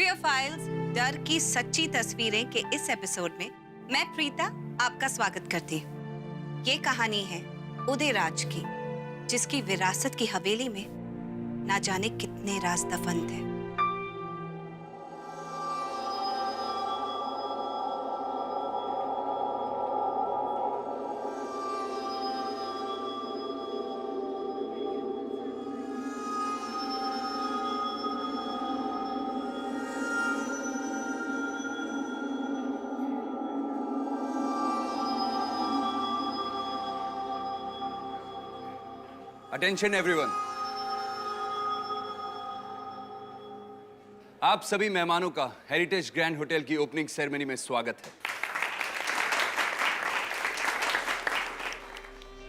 Fear files डर की सच्ची तस्वीरें के इस एपिसोड में मैं प्रीता आपका स्वागत करती हूँ। ये कहानी है उदय राज की, जिसकी विरासत की हवेली में ना जाने कितने राज दफन थे। Attention everyone. आप सभी मेहमानों का हेरिटेज ग्रैंड होटल की ओपनिंग सेरेमनी में स्वागत है।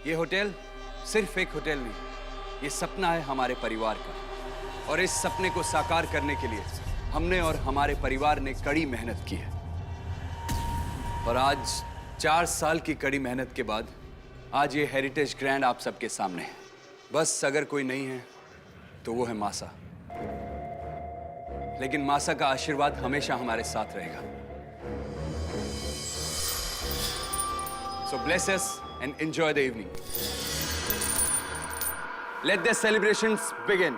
ये होटल सिर्फ एक होटल नहीं, ये सपना है हमारे परिवार का, और इस सपने को साकार करने के लिए हमने और हमारे परिवार ने कड़ी मेहनत की है। और आज 4 साल की कड़ी मेहनत के बाद आज ये हेरिटेज ग्रैंड आप सबके सामने है। बस अगर कोई नहीं है तो वो है मासा, लेकिन मासा का आशीर्वाद हमेशा हमारे साथ रहेगा। So bless us and enjoy the evening. Let the celebrations begin.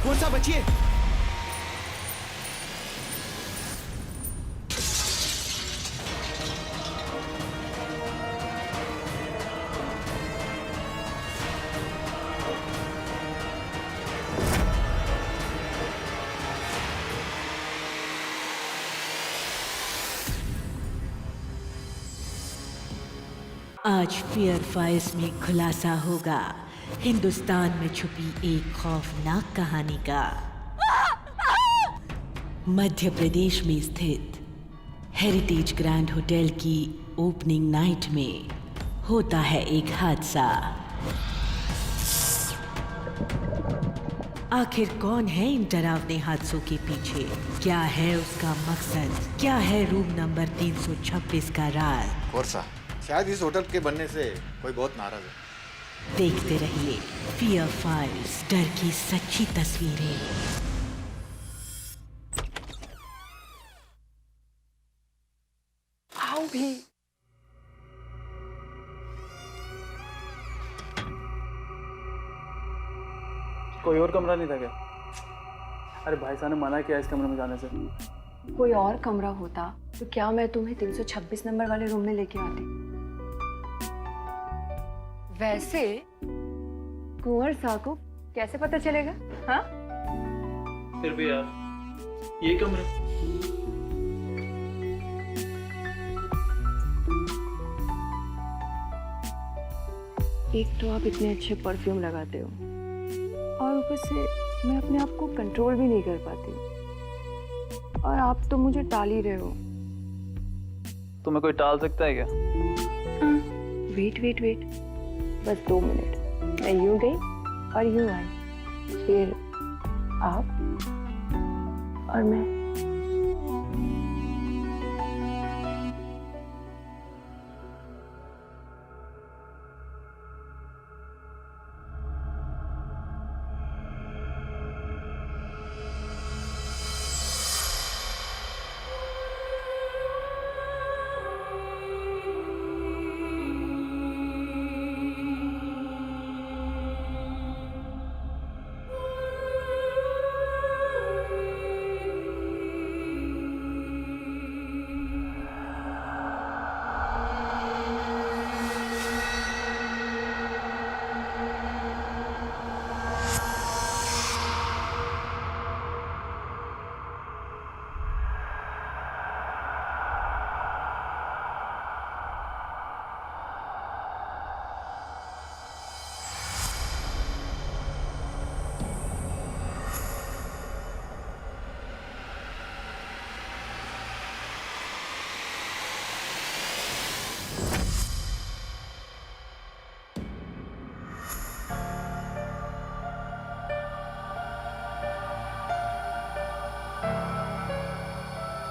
कौन सा बचिए? आज फियर फाइल्स में खुलासा होगा हिंदुस्तान में छुपी एक खौफनाक कहानी का। मध्य प्रदेश में स्थित हेरिटेज ग्रैंड होटल की ओपनिंग नाइट में होता है एक हादसा। आखिर कौन है इन डरावने हादसों के पीछे? क्या है उसका मकसद? क्या है रूम नंबर 326 का राज? कोर्सा, शायद इस होटल के बनने से कोई बहुत नाराज है। देखते रहिए फियर फाइल्स, डर की सच्ची तस्वीरें। आओ भी। कोई और कमरा नहीं था क्या? अरे भाई साहब ने मना किया इस कमरे में जाने से। कोई और कमरा होता तो क्या मैं तुम्हें 326 नंबर वाले रूम में लेके आती? वैसे कुंवर साहब को कैसे पता चलेगा? हाँ? फिर भी यार, ये कमरा। एक तो आप इतने अच्छे परफ्यूम लगाते हो और ऊपर से मैं अपने आप को कंट्रोल भी नहीं कर पाती हूँ, और आप तो मुझे टाल ही रहे हो। तुम्हें कोई टाल सकता है क्या? वेट वेट वेट, बस 2 मिनट। मैं यूं गई और यूं आई, फिर आप और मैं।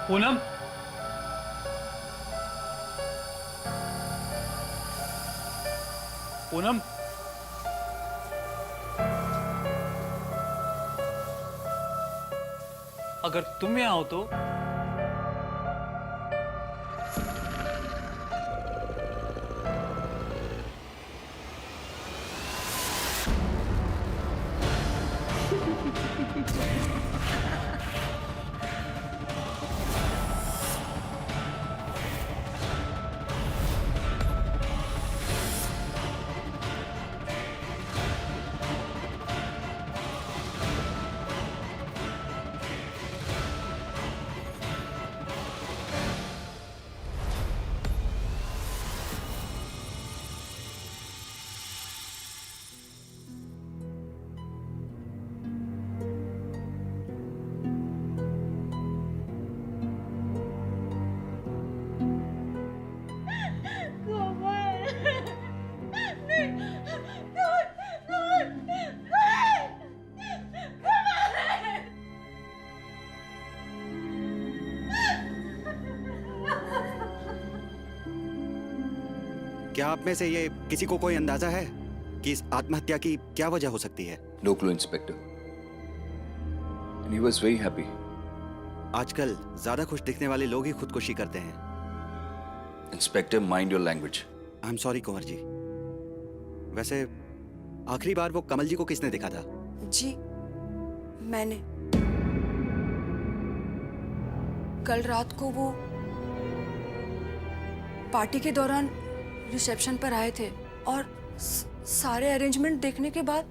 पूनम, पूनम, अगर तुम यहाँ हो तो क्या आप में से ये किसी को कोई अंदाजा है कि इस आत्महत्या की क्या वजह हो सकती है? No clue, Inspector. And he was very happy. आजकल ज्यादा खुश दिखने वाले लोग ही खुदकुशी करते हैं। Inspector, mind your language. I am sorry Kunwar ji. वैसे आखिरी बार वो कमल जी को किसने देखा था? जी मैंने कल रात को वो पार्टी के दौरान रिसेप्शन पर आए थे और सारे अरेंजमेंट देखने के बाद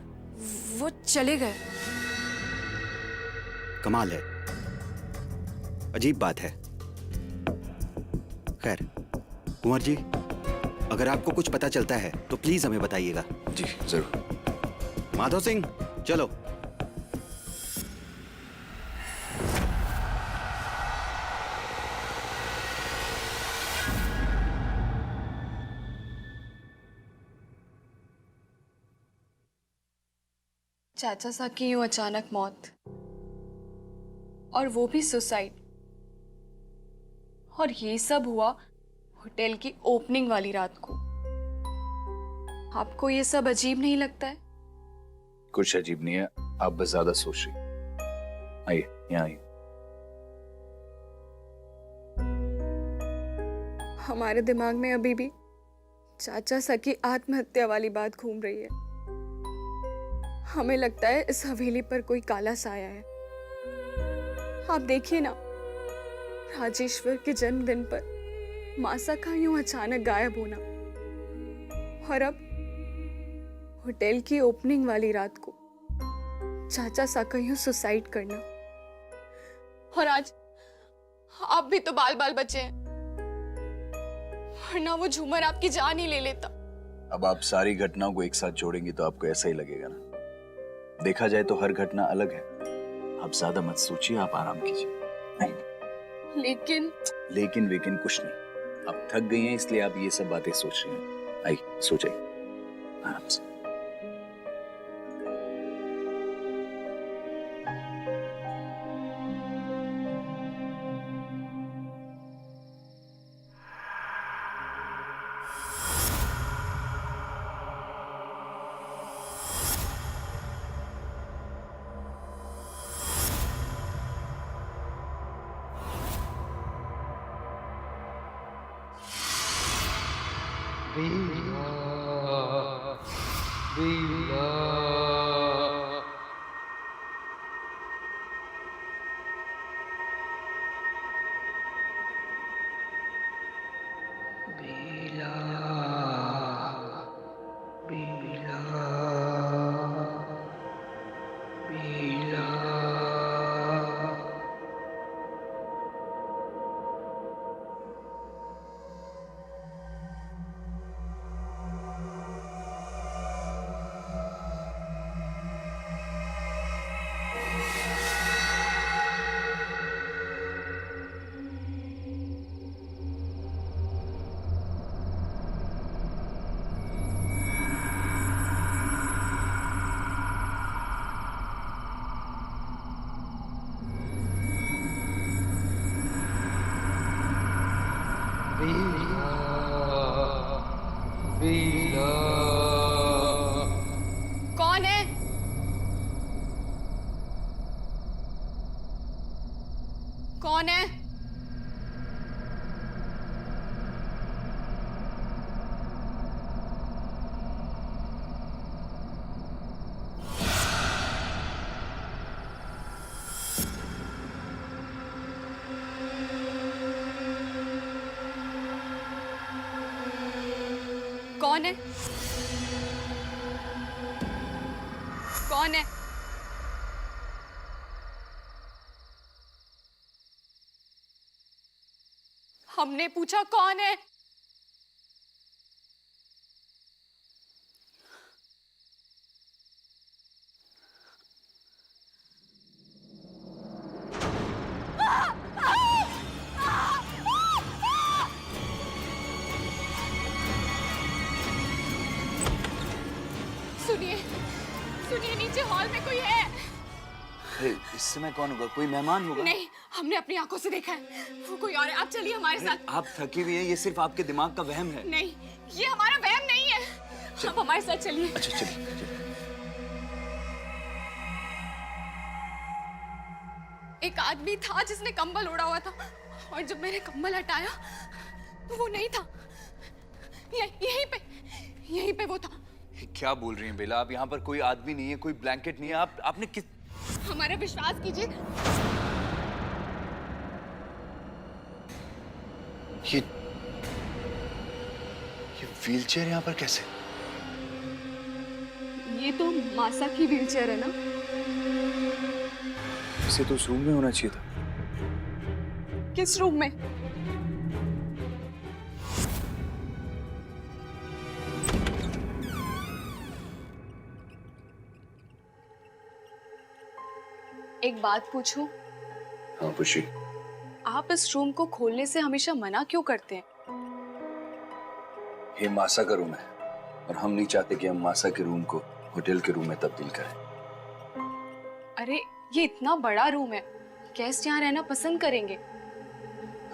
वो चले गए। कमाल है, अजीब बात है। खैर कुंवर जी, अगर आपको कुछ पता चलता है तो प्लीज हमें बताइएगा। जी जरूर। माधव सिंह चलो। चाचा सा की यूं अचानक मौत, और वो भी सुसाइड, और ये सब हुआ होटल की ओपनिंग वाली रात को। आपको ये सब अजीब नहीं लगता है? कुछ अजीब नहीं है, आप बस ज्यादा सोच रही। आइए यहाँ आइए। हमारे दिमाग में अभी भी चाचा सा की आत्महत्या वाली बात घूम रही है। हमें लगता है इस हवेली पर कोई काला साया है। आप देखिए ना, राजेश्वर के जन्मदिन पर मासा का यूं अचानक गायब होना, और अब होटल की ओपनिंग वाली रात को चाचा सा का यूं सुसाइड करना। और आज आप भी तो बाल बाल बचे हैं, वरना वो झूमर आपकी जान ही ले लेता। अब आप सारी घटनाओं को एक साथ जोड़ेंगी तो आपको ऐसा ही लगेगा ना। देखा जाए तो हर घटना अलग है। आप ज्यादा मत सोचिए, आप आराम कीजिए। लेकिन वेकिन कुछ नहीं। आप थक गई हैं इसलिए आप ये सब बातें सोच रही हैं। आइए सो जाइए आराम से। कौन है? कौन है? कौन है? हमने पूछा कौन है? सुनिए, सुनिए, नीचे हॉल में कोई है। इस समय कौन होगा? कोई मेहमान होगा? नहीं, हमने अपनी आंखों से देखा है, वो कोई और है। आप चलिए हमारे साथ। आप थकी हुई हैं, ये सिर्फ आपके दिमाग का वहम है। नहीं, ये हमारा वहम नहीं है। आप हमारे साथ चलिए। अच्छा चलिए चलिए। एक आदमी था जिसने कंबल ओढ़ा हुआ था, और जब मैंने कंबल हटाया तो वो नहीं था। यहीं पे वो था। क्या बोल रही हैं बेला? आप यहाँ पर कोई आदमी नहीं है, कोई ब्लैंकेट नहीं है। आपने किस... हमारा विश्वास कीजिए। ये व्हीलचेयर यहाँ पर कैसे? ये तो मासा की व्हीलचेयर है ना? इसे तो उस रूम में होना चाहिए था। किस रूम में? एक बात पूछूं? हाँ पूछिए। आप इस रूम को खोलने से हमेशा मना क्यों करते हैं? ये मासा का रूम है और हम नहीं चाहते कि हम मासा के रूम को होटल के रूम में तब्दील करें। अरे ये इतना बड़ा रूम है, गेस्ट यहाँ रहना पसंद करेंगे।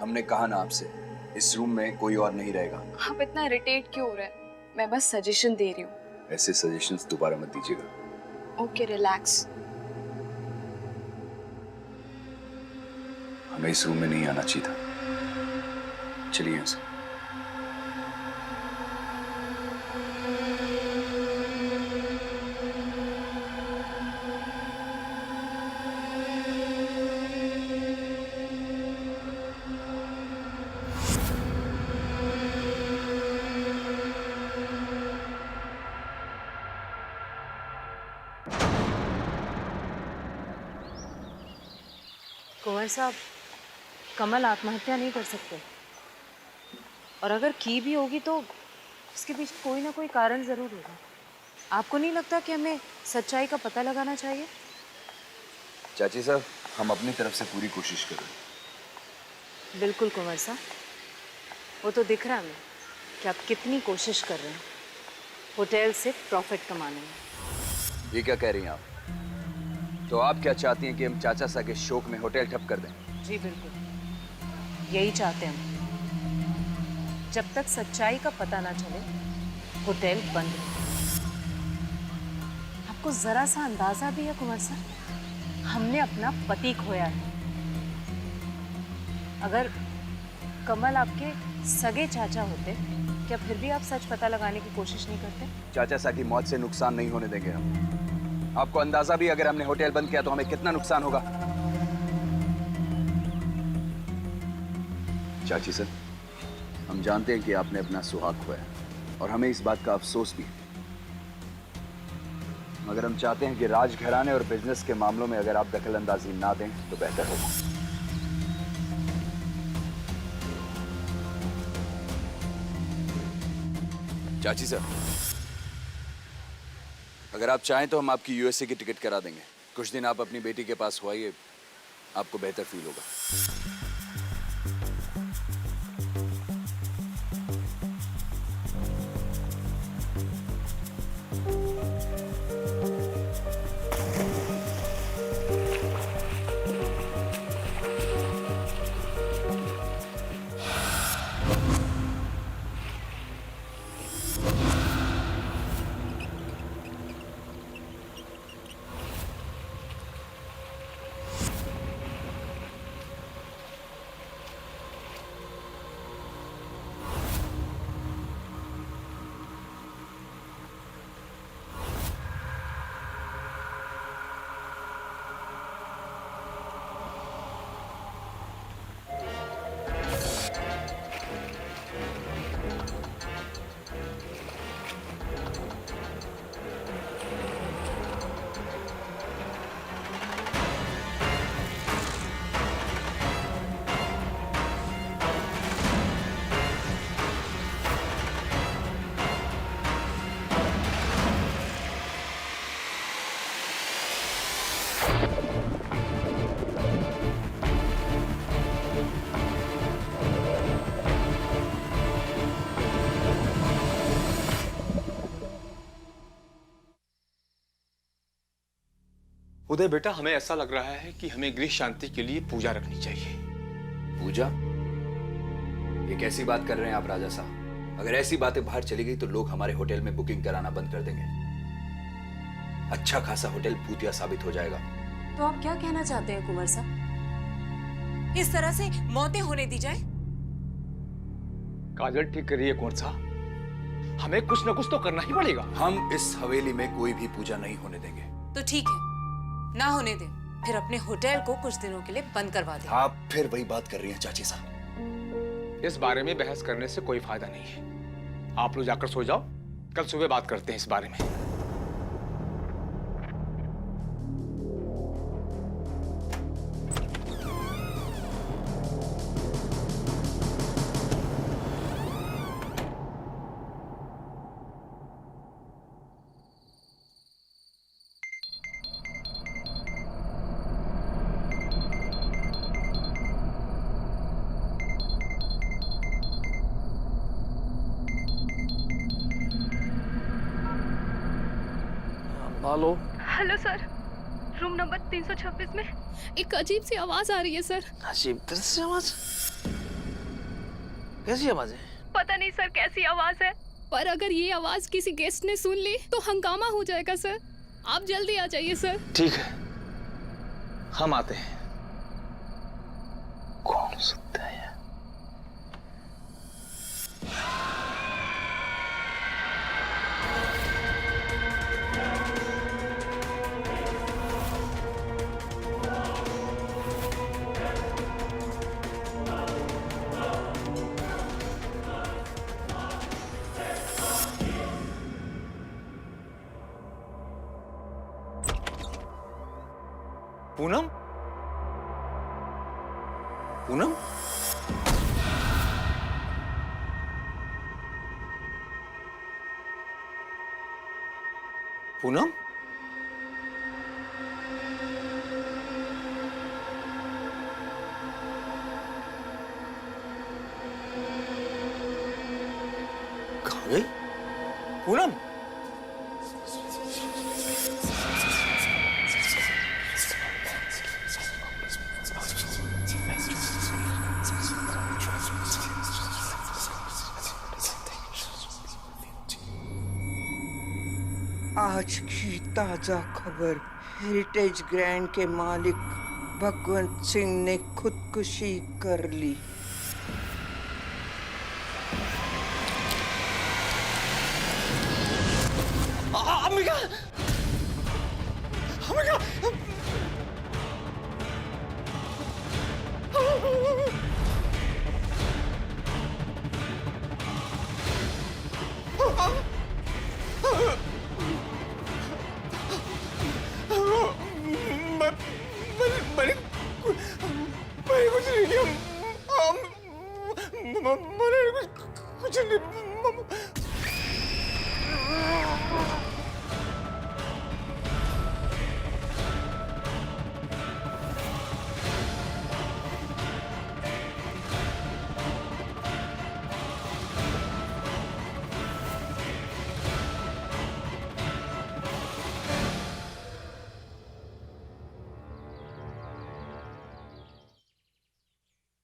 हमने कहा ना आपसे, इस रूम में कोई और नहीं रहेगा। आप इतना इरिटेट क्यों हो रहे हैं? मैं बस सजेशन दे रही हूँ। ऐसे सजेशंस दोबारा मत दीजिएगा। Okay, relax. हमें इस रूम में नहीं आना चाहिए था। चलिए यहाँ से। कुंवर साहब, कमल आत्महत्या नहीं कर सकते, और अगर की भी होगी तो उसके पीछे कोई ना कोई कारण जरूर होगा। आपको नहीं लगता कि हमें सच्चाई का पता लगाना चाहिए? चाची साहब, हम अपनी तरफ से पूरी कोशिश कर रहे हैं। बिल्कुल कुंवर साहब, वो तो दिख रहा है हमें कि आप कितनी कोशिश कर रहे हैं होटल से प्रॉफिट कमाने में। ये क्या कह रही हैं आप? तो आप क्या चाहती हैं कि हम चाचा सा के शौक में होटल ठप कर दें? जी बिल्कुल, यही चाहते हैं हम। जब तक सच्चाई का पता ना चले होटल बंद रहे। आपको जरा सा अंदाजा भी है कुंवर साहब, हमने अपना पति खोया है। अगर कमल आपके सगे चाचा होते, क्या फिर भी आप सच पता लगाने की कोशिश नहीं करते? चाचा सा की मौत से नुकसान नहीं होने देंगे हम। आपको अंदाजा भी, अगर हमने होटल बंद किया तो हमें कितना नुकसान होगा। चाची सर, हम जानते हैं कि आपने अपना सुहाग खोया और हमें इस बात का अफसोस भी है, मगर हम चाहते हैं कि राजघराने और बिजनेस के मामलों में अगर आप दखल अंदाजी ना दें तो बेहतर होगा। चाची सर, अगर आप चाहें तो हम आपकी यूएसए की टिकट करा देंगे। कुछ दिन आप अपनी बेटी के पास हुआइए, आपको बेहतर फील होगा। उदय बेटा, हमें ऐसा लग रहा है कि हमें गृह शांति के लिए पूजा रखनी चाहिए। पूजा? ये कैसी बात कर रहे हैं आप राजा साहब? अगर ऐसी बातें बाहर चली गई तो लोग हमारे होटल में बुकिंग कराना बंद कर देंगे। अच्छा खासा होटल भूतिया साबित हो जाएगा। तो आप क्या कहना चाहते हैं कुंवर साहब? इस तरह से मौतें होने दी जाए? काजल ठीक कर रही है कुंवर साहब, हमें कुछ न कुछ तो करना ही पड़ेगा। हम इस हवेली में कोई भी पूजा नहीं होने देंगे। तो ठीक है, ना होने दें, फिर अपने होटल को कुछ दिनों के लिए बंद करवा दें। आप फिर वही बात कर रही हैं चाची साहब। इस बारे में बहस करने से कोई फायदा नहीं है। आप लोग जाकर सो जाओ, कल सुबह बात करते हैं इस बारे में। Hello. Hello sir, room number 326 में एक अजीब सी आवाज आ रही है सर। अजीब कैसी आवाज? कैसी आवाज है? पता नहीं सर कैसी आवाज है, पर अगर ये आवाज किसी गेस्ट ने सुन ली तो हंगामा हो जाएगा सर। आप जल्दी आ जाइए सर। ठीक है, हम आते हैं। कौन हो सकता है? पूनम? पूनम? पूनम? कहाँ गई? पूनम? आज की ताजा खबर, हेरिटेज ग्रैंड के मालिक भगवंत सिंह ने खुदकुशी कर ली। अम्बिका! अम्बिका! मैंने कुछ नहीं किया। मैंने कुछ नहीं।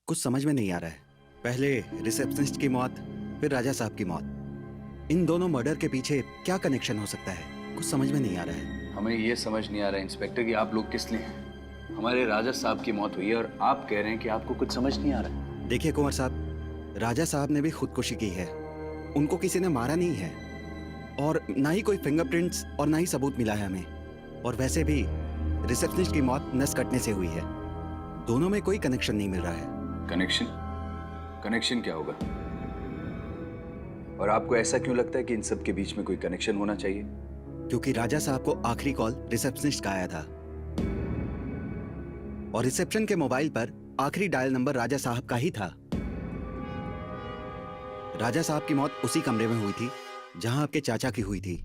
कुछ समझ में नहीं आ रहा है। पहले रिसेप्शनिस्ट की मौत, फिर राजा साहब की मौत। इन दोनों मर्डर के पीछे क्या कनेक्शन हो सकता है? कुछ समझ में नहीं आ रहा है। हमें ये समझ नहीं आ रहा है इंस्पेक्टर कि आप लोग किस लिए हैं। हमारे राजा साहब की मौत हुई है और आप कह रहे हैं कि आपको कुछ समझ नहीं आ रहा है। देखिए कुंवर साहब, राजा साहब ने भी खुदकुशी की है। उनको किसी ने मारा नहीं है और ना ही कोई फिंगरप्रिंट्स और ना ही सबूत मिला है हमें। और वैसे भी रिसेप्शनिस्ट की मौत नस कटने से हुई है। दोनों में कोई कनेक्शन नहीं मिल रहा है। कनेक्शन? कनेक्शन क्या होगा? और आपको ऐसा क्यों लगता है कि इन सब के बीच में कोई कनेक्शन होना चाहिए? क्योंकि राजा साहब को आखिरी कॉल रिसेप्शनिस्ट का आया था और रिसेप्शन के मोबाइल पर आखिरी डायल नंबर राजा साहब का ही था। राजा साहब की मौत उसी कमरे में हुई थी जहां आपके चाचा की हुई थी।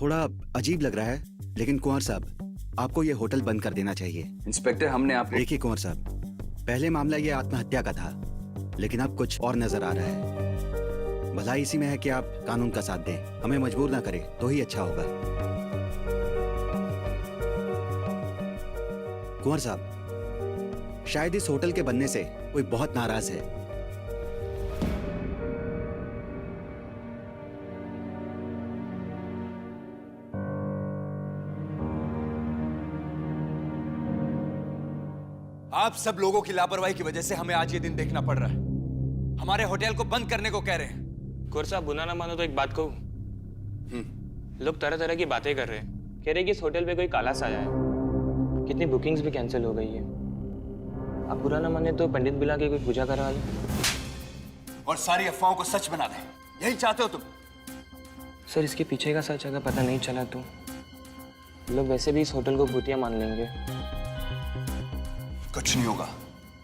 थोड़ा अजीब लग रहा है, लेकिन कुंवर साहब आपको यह होटल बंद कर देना चाहिए। इंस्पेक्टर, हमने आपको... देखिए कुंवर साहब, पहले मामला ये आत्महत्या का था, लेकिन अब कुछ और नजर आ रहा है। भलाई इसी में है कि आप कानून का साथ दें, हमें मजबूर ना करें तो ही अच्छा होगा। कुंवर साहब, शायद इस होटल के बनने से कोई बहुत नाराज है। आप सब लोगों की लापरवाही की वजह से हमें आज ये दिन देखना पड़ रहा है। हमारे होटल को बंद करने को कह रहे हैं। कुंवर साहब, बुरा ना मानो तो एक बात कहूँ। लोग तरह तरह की बातें कर रहे हैं, कह रहे हैं कि इस होटल पे कोई काला साया है। कितनी बुकिंग्स भी कैंसिल हो गई है। आप बुरा ना माने तो पंडित बुला के कोई पूजा करवा लें और सारी अफवाहों को सच बना दें। यही चाहते हो तुम? सर, इसके पीछे का सच अगर पता नहीं चला तो लोग वैसे भी इस होटल को भूतिया मान लेंगे। कुछ नहीं होगा,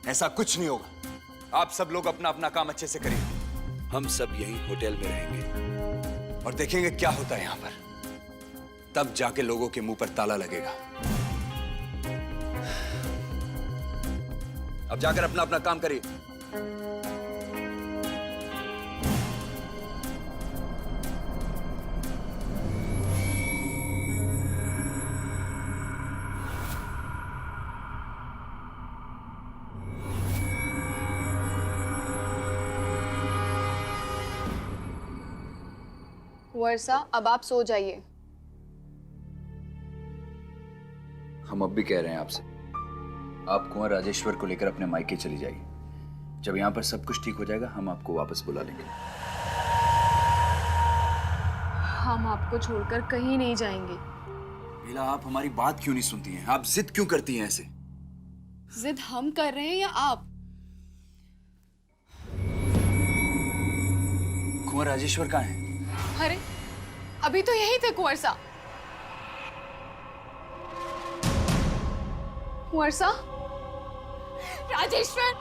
ऐसा कुछ नहीं होगा। आप सब लोग अपना अपना काम अच्छे से करिए। हम सब यहीं होटल में रहेंगे और देखेंगे क्या होता है यहाँ पर। तब जाके लोगों के मुंह पर ताला लगेगा। अब जाकर अपना अपना काम करिए। वर्षा, अब आप सो जाइए। हम अब भी कह रहे हैं आपसे, आप कुंवर राजेश्वर को लेकर अपने मायके चली जाइए। जब यहाँ पर सब कुछ ठीक हो जाएगा, हम आपको वापस बुला लेंगे। हम आपको छोड़कर कहीं नहीं जाएंगे। मीला, आप हमारी बात क्यों नहीं सुनती हैं? आप जिद क्यों करती हैं ऐसे? जिद हम कर रहे हैं या आप? कुंवर राजेश्वर कहाँ है? अरे, अभी तो यही थे कुंवर सा। कुंवर सा, राजेश्वर।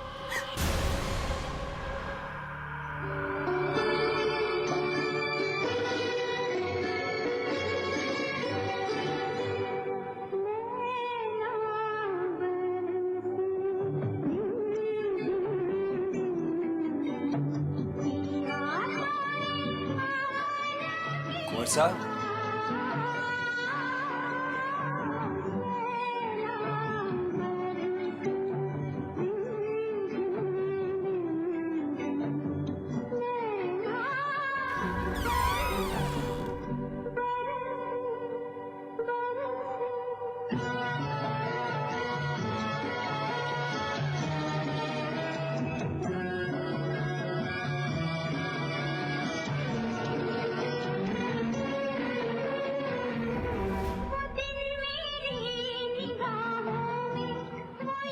कुंवर साहब,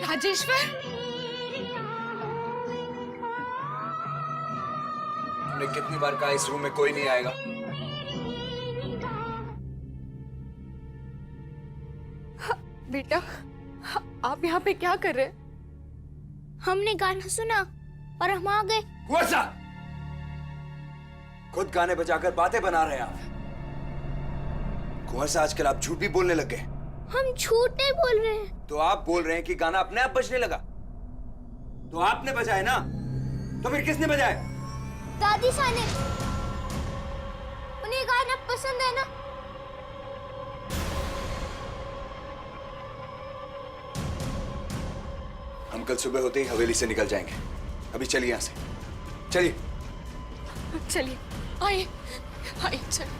राजेश्वर, हमने कितनी बार कहा इस रूम में कोई नहीं आएगा। बेटा, आप यहाँ पे क्या कर रहे हैं? हमने गाना सुना और हम आ गए। कुंवर साहब, खुद गाने बजाकर बातें बना रहे हैं आप। कुंवर साहब, आजकल आप झूठ भी बोलने लग गए। हम झूठ नहीं बोल रहे हैं। तो आप बोल रहे हैं कि गाना अपने आप बजने लगा। तो आपने बजाया ना, तो फिर किसने बजाया? दादी साने, उन्हें गाना पसंद है ना। हम कल सुबह होते ही हवेली से निकल जाएंगे। अभी चलिए यहाँ से, चलिए। चलिए, आइए, आइए, चलिए।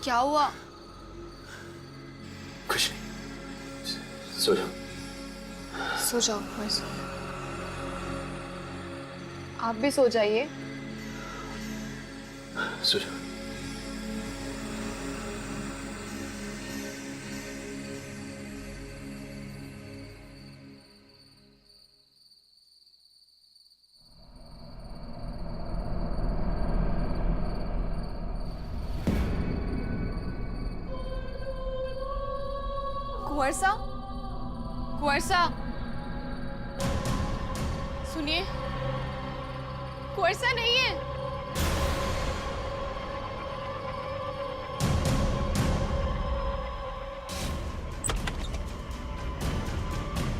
क्या हुआ? कुछ नहीं, सो जाओ। सो जाओ बस। आप भी सो जाइए। सो जाओ। कुंवर साहब, कुंवर साहब, सुनिए, कुंवर साहब नहीं है।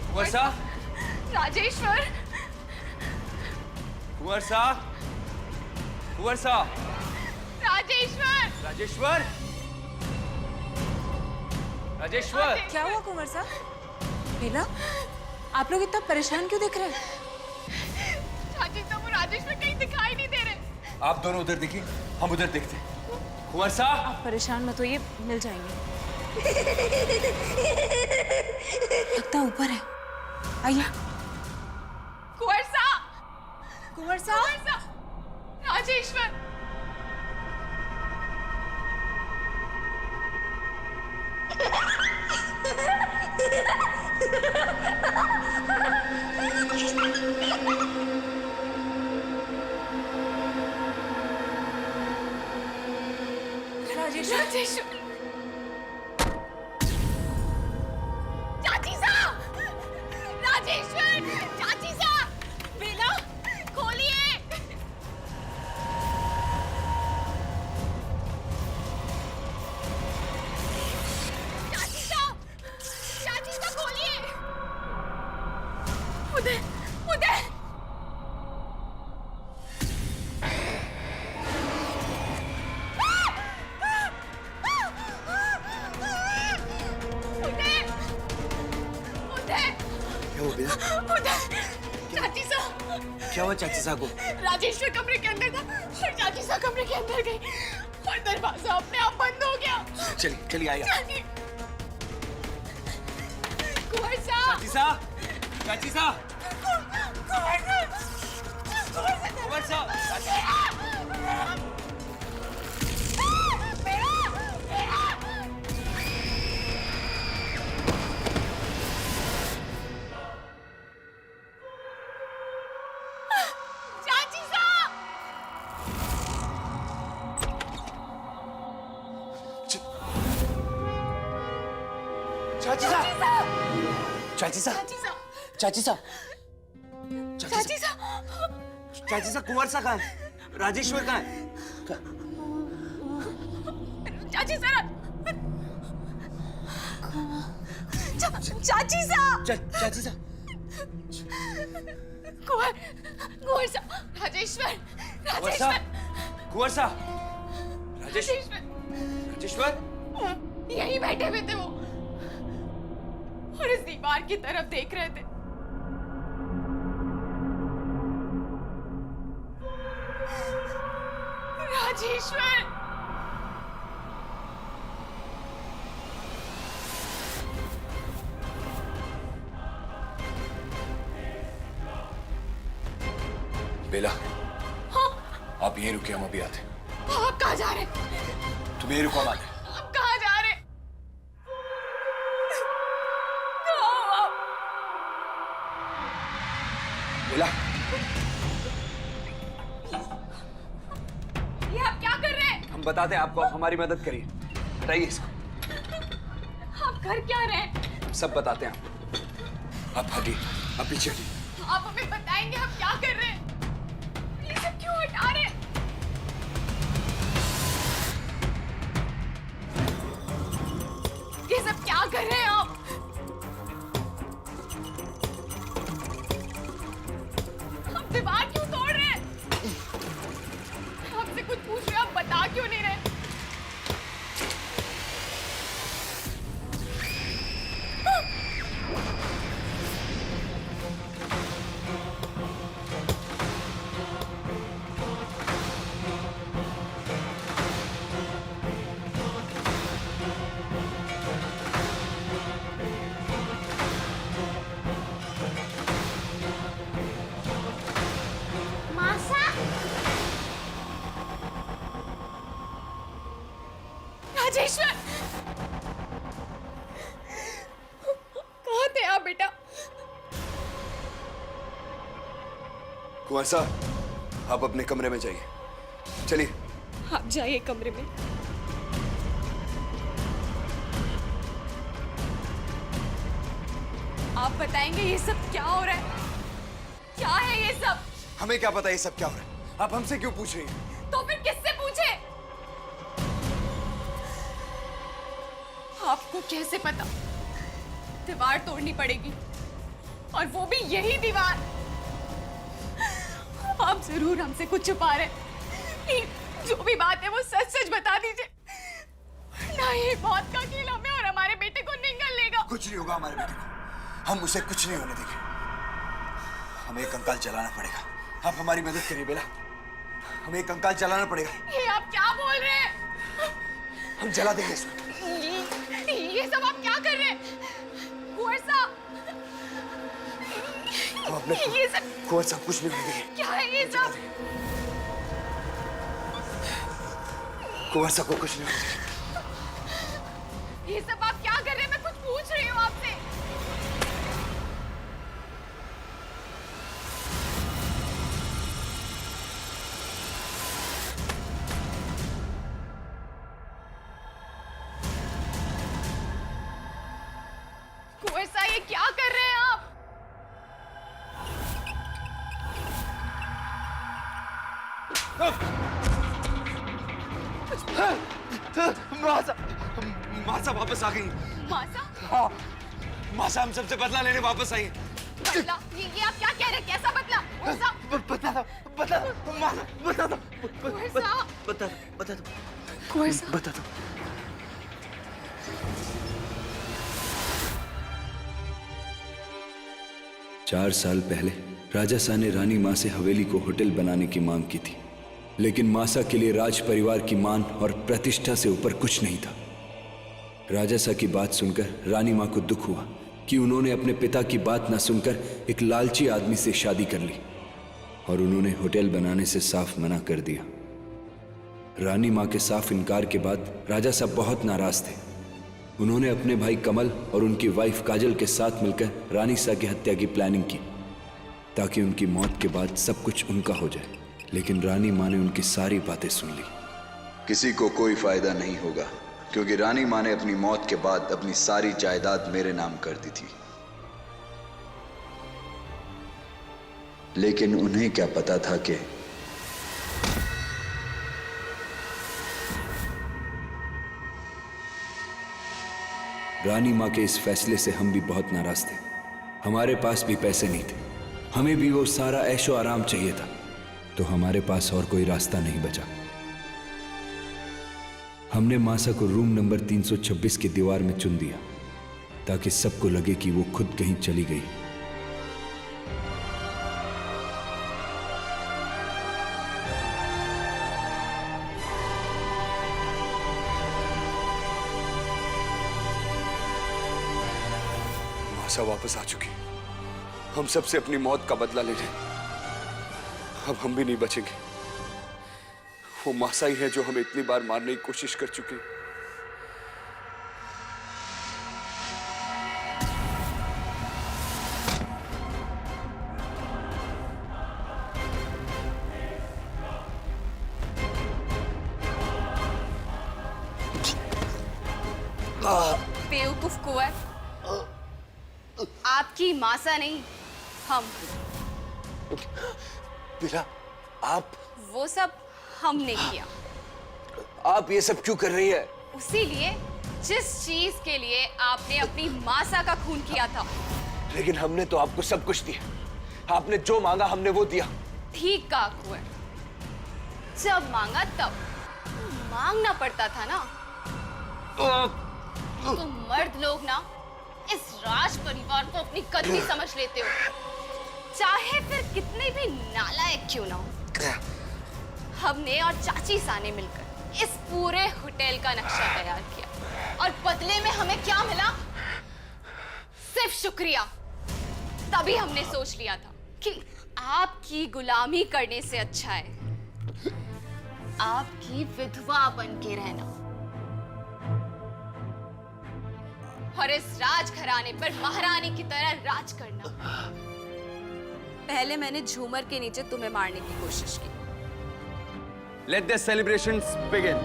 कुंवर साहब, राजेश्वर, कुंवर साहब, कुंवर साहब, राजेश्वर, राजेश्वर, राजेश्वर। क्या हुआ कुंवर साहब? बेला, आप लोग इतना परेशान क्यों दिख रहे हैं? चाची साहब, वो राजेश्वर कहीं दिखाई नहीं दे रहे। आप दोनों उधर देखिए, हम उधर देखते हैं। कुंवर साहब, आप परेशान मत होइए, मिल जाएंगे। लगता ऊपर है। आइए। कुंवर साहब, कुंवर साहब, राजेश्वर। राजेश्वर, राजेश्वर, चाची साहब, राजेश्वर, चाची साहब, बेला, खोलिए। चाची साहब, खोलिए। उधर, उधर। चाची साहब, क्या हुआ चाची साहब को? राजेश्वर कमरे के अंदर था और चाची साहब कमरे के अंदर गई और दरवाजा अपने आप बंद हो गया। चलिए चलिए आइए। कुंवर साहब, चाची साहब, चाची साहब, कुंवर साहब, चाची साहब, चाची साहब, चाची साहब, चाची साहब, चाची साहब, कुंवर साहब कहाँ है? राजेश्वर कहाँ है? चाची साहब, चाची साहब, चाची साहब, कुंवर साहब, राजेश्वर, कुंवर साहब, कुंवर साहब, राजेश्वर, यहीं बैठे हुए थे वो और इस दीवार की तरफ देख रहे थे। राजेश्वर, बेला, हाँ? आप यहीं रुके, हम अभी आते। आप कहाँ जा रहे? तुम यहीं रुको, हम आते। आप कहाँ जा रहे? कहाँ आप? बेला, ये आप क्या कर रहे हैं? हम बताते हैं आपको, आप हमारी मदद करिए। हटाइए इसको। आप कर क्या रहे हैं? सब बताते हैं आप हटिए, आप पीछे हटिए। आप हमें बताएंगे आप क्या कर रहे हैं? ये सब क्यों हटा रहे हैं? ये सब क्या कर रहे हैं आप? आप दीवार क्यों तोड़ रहे हैं? आपसे कुछ पूछ रहे, आप बता क्यों नहीं रहे? मासा, राजेश्वर, कहाँ थे आप बेटा? कुंवर साहब, आप अपने कमरे में जाइए। चलिए। आप जाइए कमरे में। आप बताएंगे ये सब क्या हो रहा है? क्या है ये सब? हमें क्या पता ये सब क्या हो रहा है? आप हमसे क्यों पूछ रही हैं? तो फिर किससे पूछे? आपको कैसे पता? दीवार तोड़नी पड़ेगी, और वो भी यही दीवार। आप जरूर हमसे कुछ छुपा रहे हैं। प्लीज, जो भी बात है वो सच सच बता दीजिए, ना ये मौत का खेल हमें और हमारे बेटे को निगल लेगा। कुछ नहीं होगा हमारे बेटे को, हम उसे कुछ नहीं होने देंगे। हमें कंकाल जलाना पड़ेगा। आप हमारी मदद करिए बेला, हमें कंकाल जलाना पड़ेगा। ये आप क्या बोल रहे हैं? हम जला देंगे इसको। ये सब आप क्या कर रहे हैं? कुंवर साहब, हम अपने ये सब कुंवर साहब कुछ नहीं होने देंगे। क्या है ये सब? कुंवर साहब को कुछ नहीं होने देंगे। ये सब आप क्या कर रहे हैं? मैं कुछ पूछ रही हूँ आपसे। कुंवर साहब, ये क्या कर रहे हैं आप? मासा वापस आ गई। मासा? हाँ, मासा हम सबसे बदला लेने वापस आई। बदला? ये आप क्या कह रहे हैं? कैसा बदला? बता दो मासा, बता दो, बता दो कुंवर साहब, बता दो। 4 साल पहले राजा शाह ने रानी माँ से हवेली को होटल बनाने की मांग की थी, लेकिन मासा के लिए राज परिवार की मान और प्रतिष्ठा से ऊपर कुछ नहीं था। राजा शाह की बात सुनकर रानी माँ को दुख हुआ कि उन्होंने अपने पिता की बात न सुनकर एक लालची आदमी से शादी कर ली, और उन्होंने होटल बनाने से साफ मना कर दिया। रानी माँ के साफ इनकार के बाद राजा साहब बहुत नाराज थे। उन्होंने अपने भाई कमल और उनकी वाइफ काजल के साथ मिलकर रानी शाह की हत्या की प्लानिंग की, ताकि उनकी मौत के बाद सब कुछ उनका हो जाए। लेकिन रानी माँ ने उनकी सारी बातें सुन ली। किसी को कोई फायदा नहीं होगा, क्योंकि रानी माँ ने अपनी मौत के बाद अपनी सारी जायदाद मेरे नाम कर दी थी। लेकिन उन्हें क्या पता था कि रानी माँ के इस फैसले से हम भी बहुत नाराज थे। हमारे पास भी पैसे नहीं थे, हमें भी वो सारा ऐशो आराम चाहिए था, तो हमारे पास और कोई रास्ता नहीं बचा। हमने मासा को रूम नंबर 326 की दीवार में चुन दिया, ताकि सबको लगे कि वो खुद कहीं चली गई। मासा वापस आ चुकी, हम सबसे अपनी मौत का बदला ले रहे। अब हम भी नहीं बचेंगे। वो मासा ही है जो हमें इतनी बार मारने की कोशिश कर चुकी। बेवकूफ कुंवर, आपकी मासा नहीं, हम। बिला, आप वो सब हमने किया। आप ये सब क्यों कर रही है? उसी लिए जिस चीज के लिए आपने अपनी मासा का खून किया था। लेकिन हमने तो आपको सब कुछ दिया। आपने जो मांगा हमने वो दिया। ठीक कहा कुंवर, जब मांगा तब मांगना पड़ता था ना। तुम मर्द लोग ना इस राज परिवार को अपनी कदमी समझ लेते हो, चाहे फिर कितने भी नालायक क्यों ना हो। हमने और चाची सा ने मिलकर इस पूरे होटल का नक्शा तैयार किया, और बदले में हमें क्या मिला? सिर्फ शुक्रिया। तभी हमने सोच लिया था कि आपकी गुलामी करने से अच्छा है आपकी विधवा बन के रहना, और इस राज घराने पर महारानी की तरह राज करना। पहले मैंने झूमर के नीचे तुम्हें मारने की कोशिश की। Let the celebrations begin.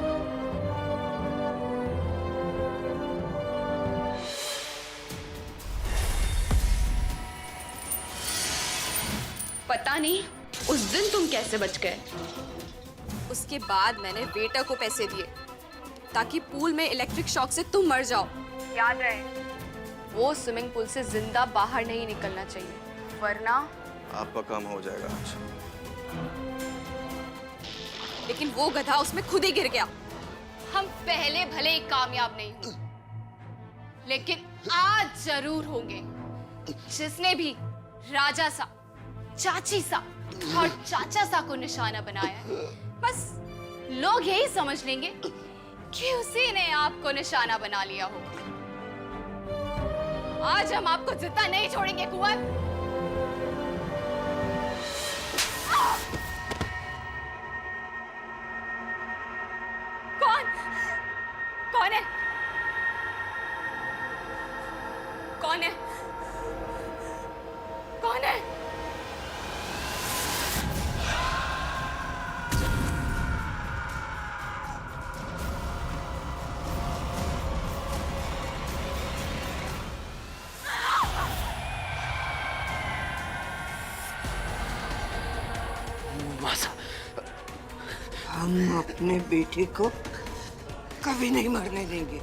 पता नहीं उस दिन तुम कैसे बच गए। उसके बाद मैंने वेटर को पैसे दिए ताकि पूल में इलेक्ट्रिक शॉक से तुम मर जाओ। याद रहे, वो स्विमिंग पूल से जिंदा बाहर नहीं निकलना चाहिए, वरना आपका काम हो जाएगा आज। लेकिन वो गधा उसमें खुद ही गिर गया। हम पहले भले ही कामयाब नहीं हुए, लेकिन आज जरूर होंगे। जिसने भी राजा सा, चाची सा और चाचा सा को निशाना बनाया है, बस लोग यही समझ लेंगे कि उसी ने आपको निशाना बना लिया हो। आज हम आपको जिंदा नहीं छोड़ेंगे कुंवर। कौन कौन है? कौन है? कौन है? हम अपने बेटे को कभी नहीं मरने देंगे।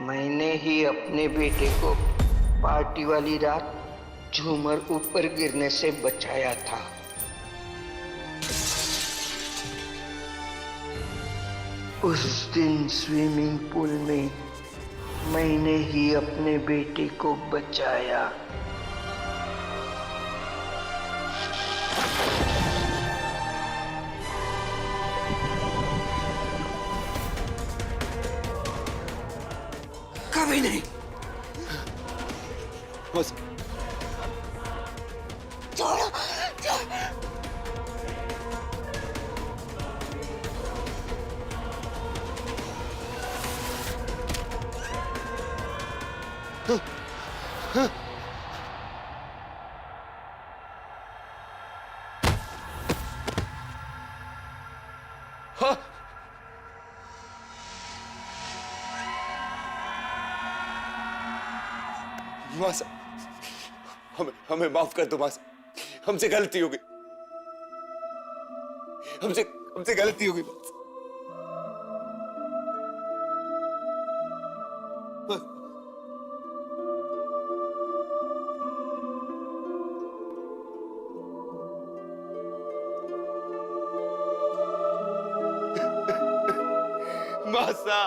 मैंने ही अपने बेटे को पार्टी वाली रात झूमर ऊपर गिरने से बचाया था। उस दिन स्विमिंग पूल में मैंने ही अपने बेटे को बचाया। कभी नहीं। बस छोड़ो, मासा, हमें माफ कर दो मासा, हमसे गलती हो गई, हमसे गलती हो गई। मासा